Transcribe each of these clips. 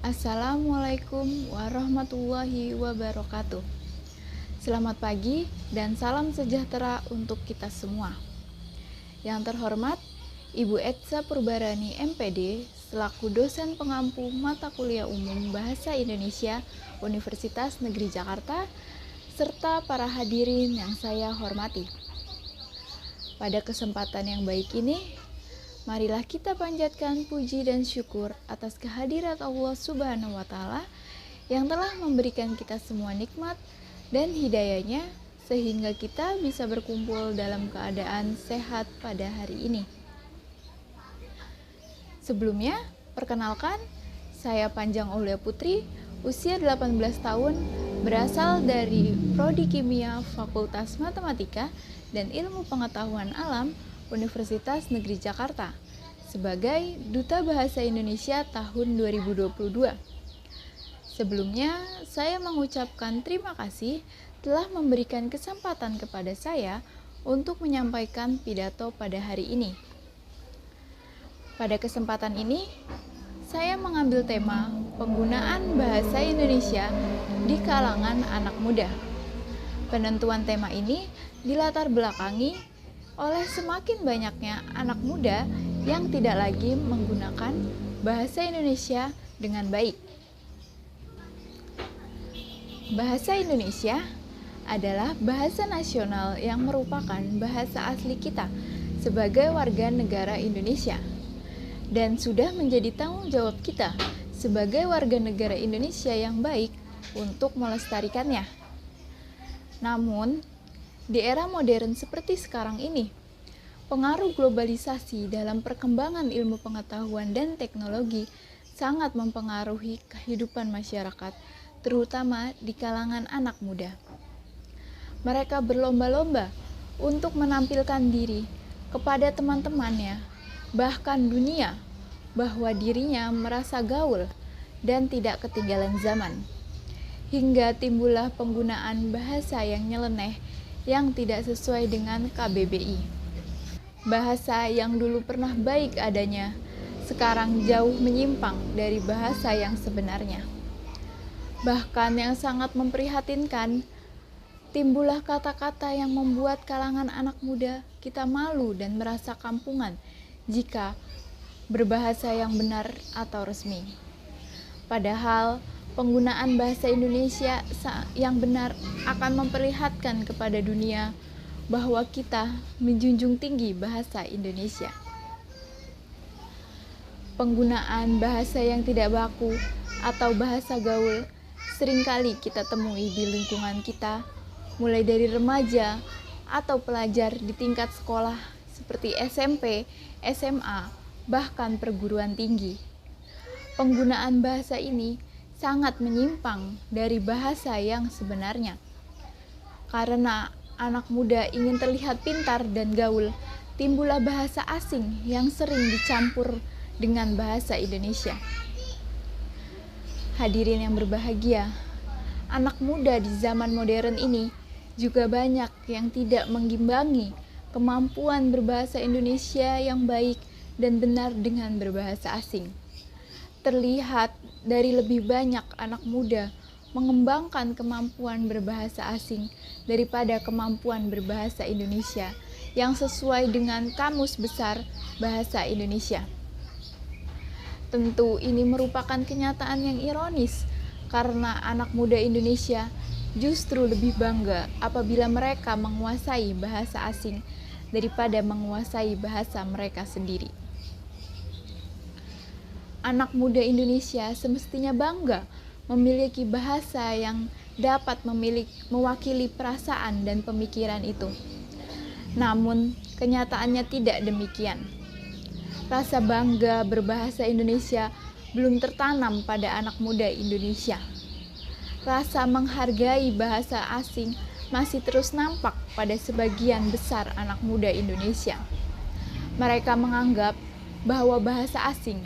Assalamualaikum warahmatullahi wabarakatuh. Selamat pagi dan salam sejahtera untuk kita semua. Yang terhormat, Ibu Etsa Purbarani MPD, selaku dosen pengampu mata kuliah umum Bahasa Indonesia Universitas Negeri Jakarta, serta para hadirin yang saya hormati. Pada kesempatan yang baik ini, marilah kita panjatkan puji dan syukur atas kehadirat Allah Subhanahu wa Ta'ala yang telah memberikan kita semua nikmat dan hidayahnya sehingga kita bisa berkumpul dalam keadaan sehat pada hari ini. Sebelumnya, perkenalkan, saya Panjang Aulia Putri, usia 18 tahun, berasal dari Prodi Kimia Fakultas Matematika dan Ilmu Pengetahuan Alam Universitas Negeri Jakarta sebagai Duta Bahasa Indonesia tahun 2022. Sebelumnya, saya mengucapkan terima kasih telah memberikan kesempatan kepada saya untuk menyampaikan pidato pada hari ini. Pada kesempatan ini, saya mengambil tema penggunaan bahasa Indonesia di kalangan anak muda. Penentuan tema ini dilatar belakangi oleh semakin banyaknya anak muda yang tidak lagi menggunakan bahasa Indonesia dengan baik. Bahasa Indonesia adalah bahasa nasional yang merupakan bahasa asli kita sebagai warga negara Indonesia dan sudah menjadi tanggung jawab kita sebagai warga negara Indonesia yang baik untuk melestarikannya. Namun, di era modern seperti sekarang ini, pengaruh globalisasi dalam perkembangan ilmu pengetahuan dan teknologi sangat mempengaruhi kehidupan masyarakat, terutama di kalangan anak muda. Mereka berlomba-lomba untuk menampilkan diri kepada teman-temannya, bahkan dunia, bahwa dirinya merasa gaul dan tidak ketinggalan zaman. Hingga timbullah penggunaan bahasa yang nyeleneh yang tidak sesuai dengan KBBI. Bahasa yang dulu pernah baik adanya, sekarang jauh menyimpang dari bahasa yang sebenarnya. Bahkan yang sangat memprihatinkan, timbullah kata-kata yang membuat kalangan anak muda kita malu dan merasa kampungan jika berbahasa yang benar atau resmi. Padahal, penggunaan bahasa Indonesia yang benar akan memperlihatkan kepada dunia bahwa kita menjunjung tinggi bahasa Indonesia. Penggunaan bahasa yang tidak baku atau bahasa gaul seringkali kita temui di lingkungan kita, mulai dari remaja atau pelajar di tingkat sekolah seperti SMP, SMA, bahkan perguruan tinggi. Penggunaan bahasa ini sangat menyimpang dari bahasa yang sebenarnya. Karena anak muda ingin terlihat pintar dan gaul, timbullah bahasa asing yang sering dicampur dengan bahasa Indonesia. Hadirin yang berbahagia, anak muda di zaman modern ini juga banyak yang tidak mengimbangi kemampuan berbahasa Indonesia yang baik dan benar dengan berbahasa asing. Terlihat dari lebih banyak anak muda mengembangkan kemampuan berbahasa asing daripada kemampuan berbahasa Indonesia yang sesuai dengan Kamus Besar Bahasa Indonesia. Tentu ini merupakan kenyataan yang ironis karena anak muda Indonesia justru lebih bangga apabila mereka menguasai bahasa asing daripada menguasai bahasa mereka sendiri. Anak muda Indonesia semestinya bangga memiliki bahasa yang dapat mewakili perasaan dan pemikiran itu. Namun, kenyataannya tidak demikian. Rasa bangga berbahasa Indonesia belum tertanam pada anak muda Indonesia. Rasa menghargai bahasa asing masih terus nampak pada sebagian besar anak muda Indonesia. Mereka menganggap bahwa bahasa asing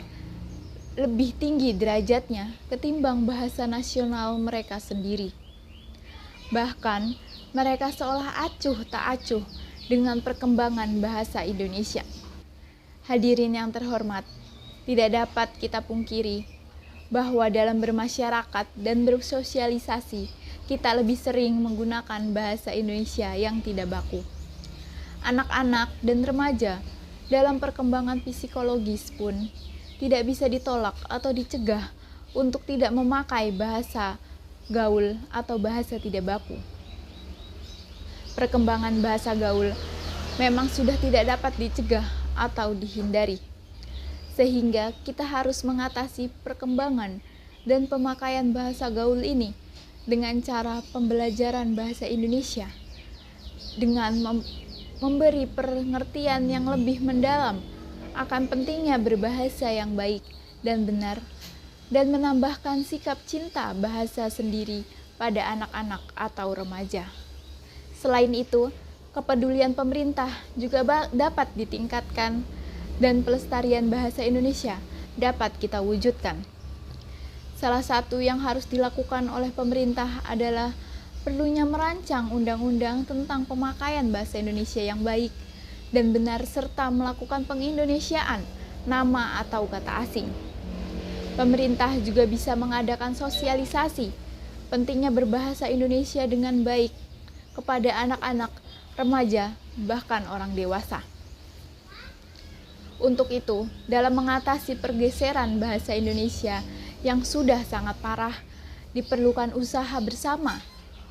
lebih tinggi derajatnya ketimbang bahasa nasional mereka sendiri. Bahkan, mereka seolah acuh tak acuh dengan perkembangan bahasa Indonesia. Hadirin yang terhormat, tidak dapat kita pungkiri bahwa dalam bermasyarakat dan bersosialisasi, kita lebih sering menggunakan bahasa Indonesia yang tidak baku. Anak-anak dan remaja dalam perkembangan psikologis pun tidak bisa ditolak atau dicegah untuk tidak memakai bahasa gaul atau bahasa tidak baku. Perkembangan bahasa gaul memang sudah tidak dapat dicegah atau dihindari, sehingga kita harus mengatasi perkembangan dan pemakaian bahasa gaul ini dengan cara pembelajaran bahasa Indonesia, dengan memberi pengertian yang lebih mendalam akan pentingnya berbahasa yang baik dan benar, dan menambahkan sikap cinta bahasa sendiri pada anak-anak atau remaja. Selain itu, kepedulian pemerintah juga dapat ditingkatkan dan pelestarian bahasa Indonesia dapat kita wujudkan. Salah satu yang harus dilakukan oleh pemerintah adalah perlunya merancang undang-undang tentang pemakaian bahasa Indonesia yang baik dan benar serta melakukan pengindonesiaan nama atau kata asing. Pemerintah juga bisa mengadakan sosialisasi pentingnya berbahasa Indonesia dengan baik kepada anak-anak, remaja, bahkan orang dewasa. Untuk itu, dalam mengatasi pergeseran bahasa Indonesia yang sudah sangat parah, diperlukan usaha bersama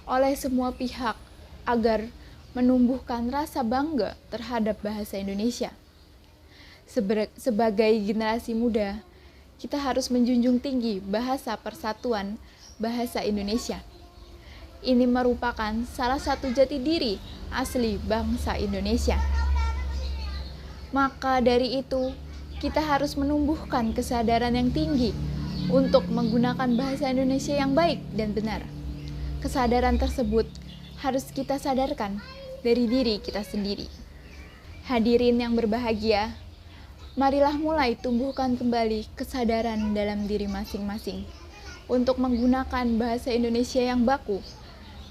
oleh semua pihak agar menumbuhkan rasa bangga terhadap bahasa Indonesia. Sebagai generasi muda, kita harus menjunjung tinggi bahasa persatuan bahasa Indonesia. Ini merupakan salah satu jati diri asli bangsa Indonesia. Maka dari itu, kita harus menumbuhkan kesadaran yang tinggi untuk menggunakan bahasa Indonesia yang baik dan benar. Kesadaran tersebut harus kita sadarkan dari diri kita sendiri. Hadirin yang berbahagia, marilah mulai tumbuhkan kembali kesadaran dalam diri masing-masing untuk menggunakan bahasa Indonesia yang baku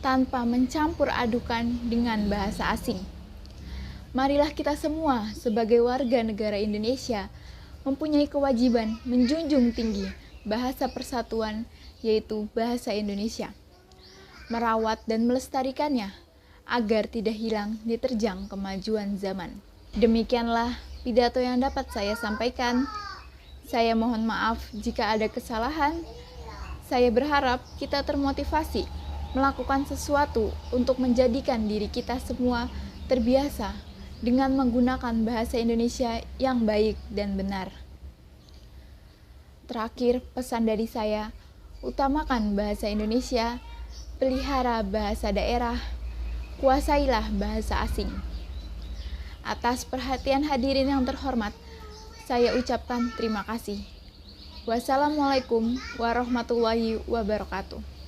tanpa mencampur adukan dengan bahasa asing. Marilah kita semua sebagai warga negara Indonesia mempunyai kewajiban menjunjung tinggi bahasa persatuan, yaitu bahasa Indonesia, merawat dan melestarikannya agar tidak hilang diterjang kemajuan zaman. Demikianlah pidato yang dapat saya sampaikan. Saya mohon maaf jika ada kesalahan. Saya berharap kita termotivasi melakukan sesuatu untuk menjadikan diri kita semua terbiasa dengan menggunakan bahasa Indonesia yang baik dan benar. Terakhir, pesan dari saya, utamakan bahasa Indonesia, pelihara bahasa daerah, kuasailah bahasa asing. Atas perhatian hadirin yang terhormat, saya ucapkan terima kasih. Wassalamualaikum warahmatullahi wabarakatuh.